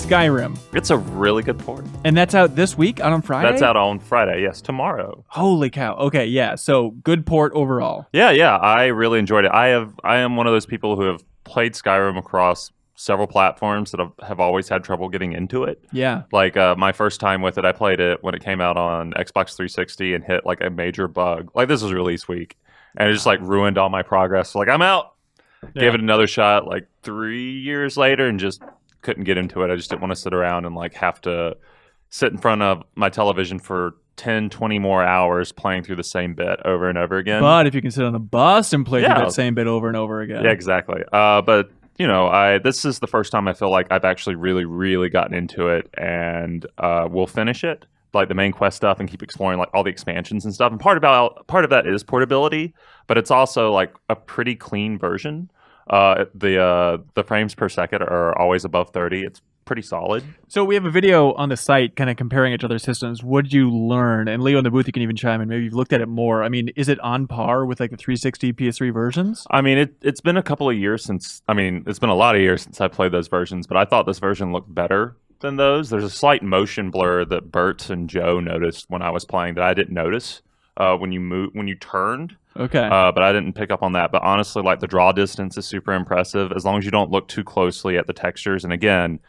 Skyrim. It's a really good port. And that's out this week, out on Friday? That's out on Friday, yes, tomorrow. Holy cow. Okay, yeah. So good port overall. Yeah, I really enjoyed it. I am one of those people who have played Skyrim across several platforms that have always had trouble getting into it. Yeah. Like my first time with it, I played it when it came out on Xbox 360 and hit like a major bug. Like this was release week. And it just like ruined all my progress. So, like I'm out. Yeah. Gave it another shot like 3 years later and just couldn't get into it. I just didn't want to sit around and like have to sit in front of my television for 10, 20 more hours playing through the same bit over and over again. But if you can sit on the bus and play through that same bit over and over again. Yeah, exactly. But, you know, this is the first time I feel like I've actually really, really gotten into it, and we'll finish it, like the main quest stuff, and keep exploring like all the expansions and stuff. And part of that is portability, but it's also like a pretty clean version. The frames per second are always above 30. It's pretty solid. So we have a video on the site kind of comparing it to other systems. What did you learn? And Leo in the booth, you can even chime in. Maybe you've looked at it more. I mean, is it on par with like the 360 PS3 versions? I mean, it's been a couple of years since, it's been a lot of years since I played those versions, but I thought this version looked better than those. There's a slight motion blur that Bert and Joe noticed when I was playing that I didn't notice when you turned. Okay. But I didn't pick up on that. But honestly, like the draw distance is super impressive as long as you don't look too closely at the textures. And again,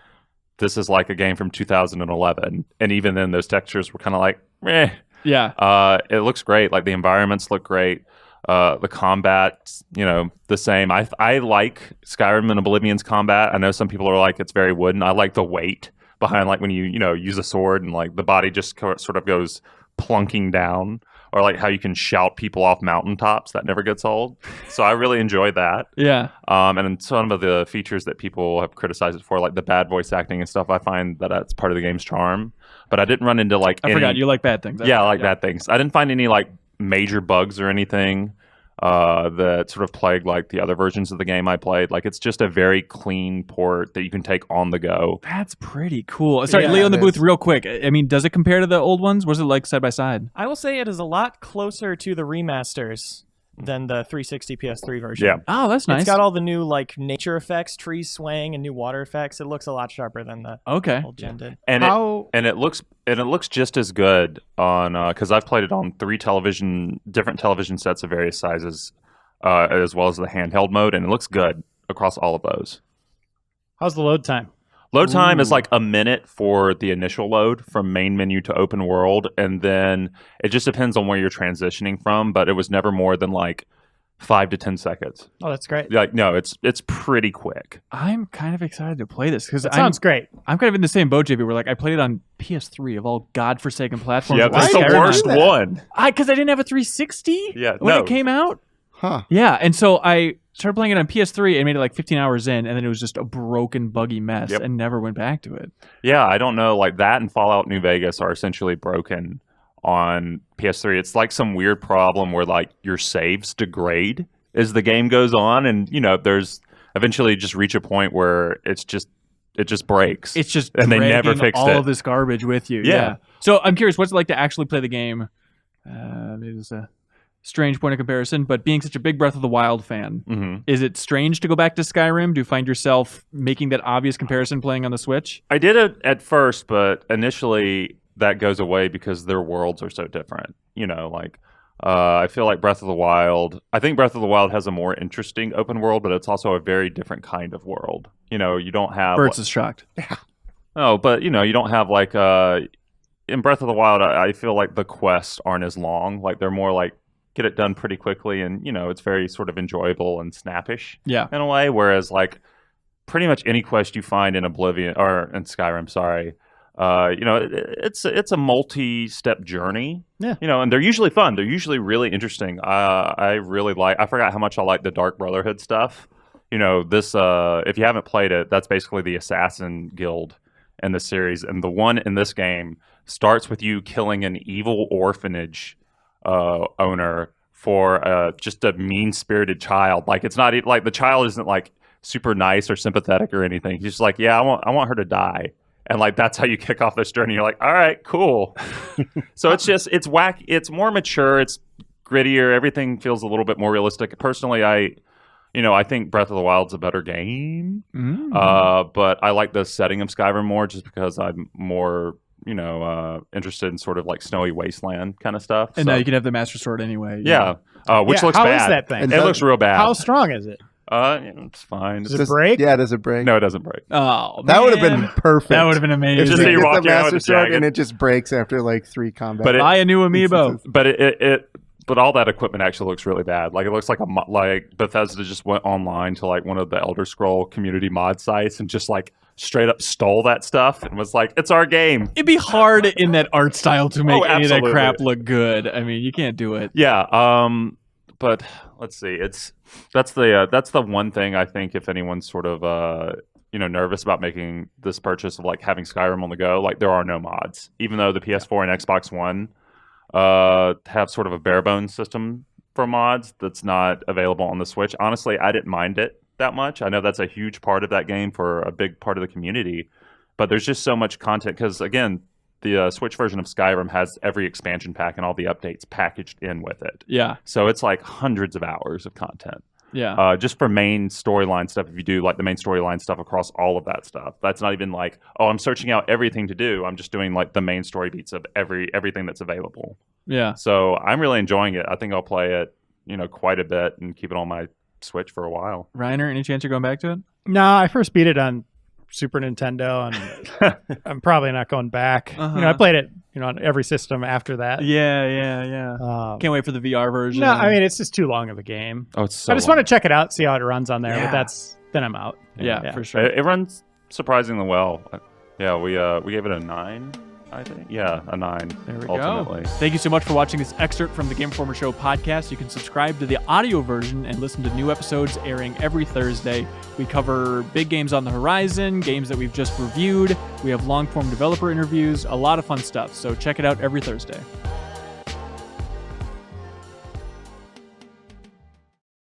this is like a game from 2011, and even then, those textures were kind of like, meh. Yeah. It looks great. Like the environments look great. The combat, the same. I like Skyrim and Oblivion's combat. I know some people are like it's very wooden. I like the weight behind like when you use a sword and like the body just sort of goes plunking down, or like how you can shout people off mountaintops. That never gets old. So I really enjoyed that. Yeah. And some of the features that people have criticized it for, like the bad voice acting and stuff, I find that that's part of the game's charm. But I didn't run into like I forgot you like bad things. I like bad things. I didn't find any like major bugs or anything that sort of plagued like the other versions of the game I played. Like it's just a very clean port that you can take on the go. That's pretty cool. Sorry, Leo in the booth, real quick. I mean, does it compare to the old ones? Was it like side by side? I will say it is a lot closer to the remasters than the 360 PS3 version. Yeah. Oh, that's nice. It's got all the new like nature effects, trees swaying, and new water effects. It looks a lot sharper than the old gen did. And it looks just as good on because I've played it on different television sets of various sizes, as well as the handheld mode, and it looks good across all of those. How's the load time? Load time is like a minute for the initial load from main menu to open world, and then it just depends on where you're transitioning from, but it was never more than like 5 to 10 seconds. Oh, that's great. Like, no, it's pretty quick. I'm kind of excited to play this because sounds great. I'm kind of in the same boat, JV, where like I played it on PS3 of all godforsaken platforms. Yeah, that's the worst one. Because I didn't have a 360 when it came out. Huh. Yeah, and so I started playing it on PS3 and made it like 15 hours in, and then it was just a broken, buggy mess and never went back to it. Yeah, I don't know. Like that and Fallout New Vegas are essentially broken on PS3. It's like some weird problem where like your saves degrade as the game goes on, and there's eventually just reach a point where it just breaks. It's just and they never fixed all it. of this garbage with you. Yeah. So I'm curious, what's it like to actually play the game? It was a strange point of comparison, but being such a big Breath of the Wild fan, is it strange to go back to Skyrim? Do you find yourself making that obvious comparison playing on the Switch? I did it at first, but initially that goes away because their worlds are so different. I feel like Breath of the Wild, I think Breath of the Wild has a more interesting open world, but it's also a very different kind of world. You don't have... Bert's is shocked. Yeah. Oh, but, you don't have like... in Breath of the Wild, I feel like the quests aren't as long. Like they're more like get it done pretty quickly, and it's very sort of enjoyable and snappish in a way, whereas like pretty much any quest you find in Oblivion or in Skyrim, it's a multi-step journey, and they're usually fun. They're usually really interesting. I forgot how much I like the Dark Brotherhood stuff. This if you haven't played it, that's basically the assassin guild in the series, and the one in this game starts with you killing an evil orphanage owner for just a mean-spirited child. Like it's not like the child isn't like super nice or sympathetic or anything. He's just like, I want her to die, and like that's how you kick off this journey. You're like, all right, cool. So it's wacky. It's more mature. It's grittier. Everything feels a little bit more realistic. Personally, I I think Breath of the Wild's a better game. But I like the setting of Skyrim more just because I'm more, interested in sort of like snowy wasteland kind of stuff. And now you can have the Master Sword anyway. Yeah. Which looks how bad. is that thing? It looks real bad. How strong is it? It's fine. Does it break? Yeah, does it break? No, it doesn't break. Oh, that would have been perfect. That would have been amazing. Just If so you you get walk the around with Master a Sword jacket. and it just breaks after like 3 combats. But Buy a new amiibo. But all that equipment actually looks really bad. Like it looks like like Bethesda just went online to like one of the Elder Scroll community mod sites and just like straight up stole that stuff and was like, "It's our game." It'd be hard in that art style to make any of that absolutely. crap look good. I mean, you can't do it. Yeah. But let's see. That's the one thing I think if anyone's sort of nervous about making this purchase of like having Skyrim on the go, like there are no mods, even though the PS4 and Xbox One have sort of a bare bones system for mods that's not available on the Switch. Honestly, I didn't mind it that much. I know that's a huge part of that game for a big part of the community, but there's just so much content because again, the Switch version of Skyrim has every expansion pack and all the updates packaged in with it. Yeah. So it's like hundreds of hours of content. Yeah. Just for main storyline stuff, if you do like the main storyline stuff across all of that stuff, that's not even like, oh, I'm searching out everything to do. I'm just doing like the main story beats of everything that's available. Yeah. So I'm really enjoying it. I think I'll play it, quite a bit and keep it on my Switch for a while. Reiner, any chance you're going back to it? No, I first beat it on Super Nintendo, and I'm probably not going back. I played it, on every system after that. Yeah. Can't wait for the VR version. No, I mean it's just too long of a game. Oh, it's so I just want to check it out, see how it runs on there. But then I'm out. Yeah, for sure. It runs surprisingly well. Yeah, we gave it a 9. I think. Yeah, a 9. There we ultimately. go. Thank you so much for watching this excerpt from the Game Informer Show podcast. You can subscribe to the audio version and listen to new episodes airing every Thursday. We cover big games on the horizon, games that we've just reviewed. We have long-form developer interviews, a lot of fun stuff. So check it out every Thursday.